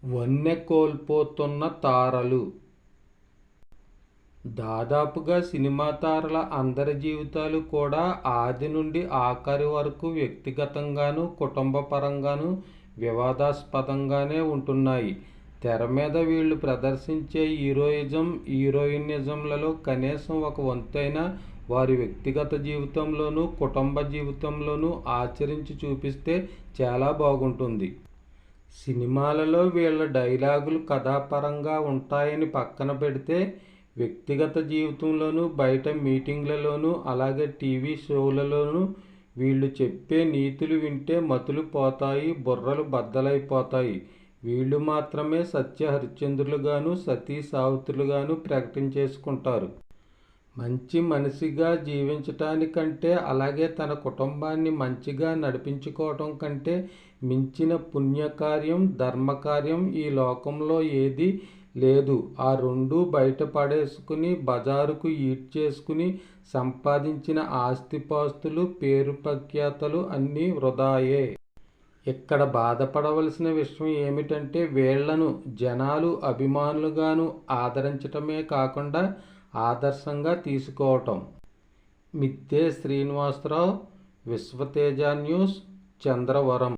వన్నె కోల్పోతున్న తారలు. దాదాపుగా సినిమా తారల అందరి జీవితాలు కూడా ఆది నుండి ఆఖరి వరకు వ్యక్తిగతంగానూ కుటుంబ పరంగానూ వివాదాస్పదంగానే ఉంటున్నాయి. తెర మీద వీళ్ళు ప్రదర్శించే హీరోయిజం, హీరోయినిజంలలో కనీసం ఒక వంతైనా వారి వ్యక్తిగత జీవితంలోనూ కుటుంబ జీవితంలోనూ ఆచరించి చూపిస్తే చాలా బాగుంటుంది. సినిమాలలో వీళ్ళ డైలాగులు కథాపరంగా ఉంటాయని పక్కన పెడితే, వ్యక్తిగత జీవితంలోనూ బయట మీటింగ్లలోనూ అలాగే టీవీ షోలలోనూ వీళ్ళు చెప్పే నీతులు వింటే మతులు పోతాయి, బుర్రలు బద్దలైపోతాయి. వీళ్ళు మాత్రమే సత్య హరిశ్చంద్రులుగాను సతీ సావిత్రులుగాను ప్రకటించేసుకుంటారు. మంచి మనిషిగా జీవించటానికంటే అలాగే తన కుటుంబాన్ని మంచిగా నడిపించుకోవటం కంటే మించిన పుణ్యకార్యం, ధర్మకార్యం ఈ లోకంలో ఏదీ లేదు. ఆ రెండూ బయట పడేసుకుని బజారుకు ఈడ్చేసుకుని సంపాదించిన ఆస్తిపాస్తులు, పేరు ప్రఖ్యాతలు అన్నీ వృధాయే. ఇక్కడ బాధపడవలసిన విషయం ఏమిటంటే వీళ్లను జనాలు అభిమానులుగాను ఆదరించటమే కాకుండా ఆదర్శంగా తీసుకోవటం. మిద్దె శ్రీనివాసరావు, విశ్వతేజ న్యూస్, చంద్రవరం.